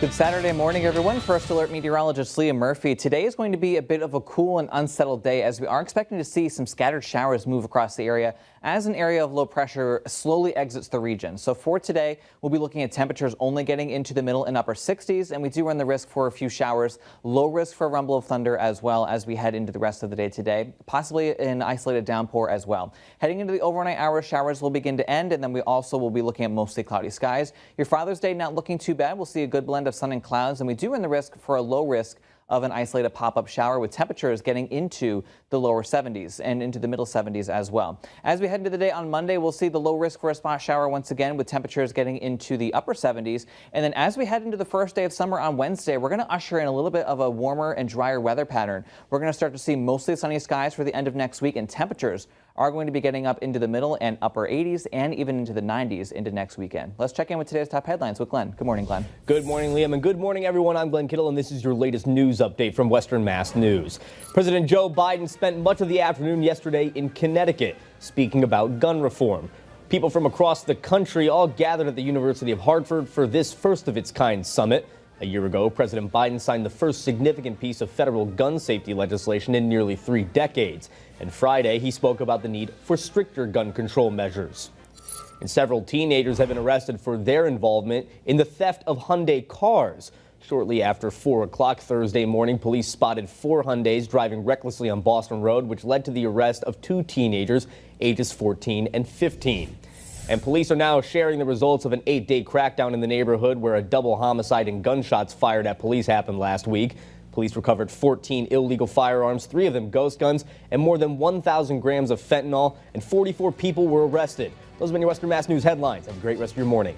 Good Saturday morning, everyone. First Alert Meteorologist Liam Murphy. Today is going to be a bit of a cool and unsettled day as we are expecting to see some scattered showers move across the area as an area of low pressure slowly exits the region. So for today, we'll be looking at temperatures only getting into the middle and upper 60s, and we do run the risk for a few showers. Low risk for a rumble of thunder as well as we head into the rest of the day today, possibly an isolated downpour as well. Heading into the overnight hours, showers will begin to end, and then we also will be looking at mostly cloudy skies. Your Father's Day not looking too bad. We'll see a good blend of sun and clouds, and we do run the risk for a low risk of an isolated pop-up shower with temperatures getting into the lower 70s and into the middle 70s as well. As we head into the day on Monday, we'll see the low risk for a spot shower once again with temperatures getting into the upper 70s. And then as we head into the first day of summer on Wednesday, we're going to usher in a little bit of a warmer and drier weather pattern. We're going to start to see mostly sunny skies for the end of next week, and temperatures are going to be getting up into the middle and upper 80s and even into the 90s into next weekend. Let's check in with today's top headlines with Glenn. Good morning, Glenn. Good morning, Liam, and good morning, everyone. I'm Glenn Kittle, and this is your latest news update from Western Mass News. President Joe Biden spent much of the afternoon yesterday in Connecticut speaking about gun reform. People from across the country all gathered at the University of Hartford for this first-of-its-kind summit. A year ago, President Biden signed the first significant piece of federal gun safety legislation in nearly 3 decades. And Friday, he spoke about the need for stricter gun control measures. And several teenagers have been arrested for their involvement in the theft of Hyundai cars. Shortly after 4 o'clock Thursday morning, police spotted 4 Hyundais driving recklessly on Boston Road, which led to the arrest of 2 teenagers, ages 14 and 15. And police are now sharing the results of an 8-day crackdown in the neighborhood where a double homicide and gunshots fired at police happened last week. Police recovered 14 illegal firearms, 3 of them ghost guns, and more than 1,000 grams of fentanyl, and 44 people were arrested. Those have been your Western Mass News headlines. Have a great rest of your morning.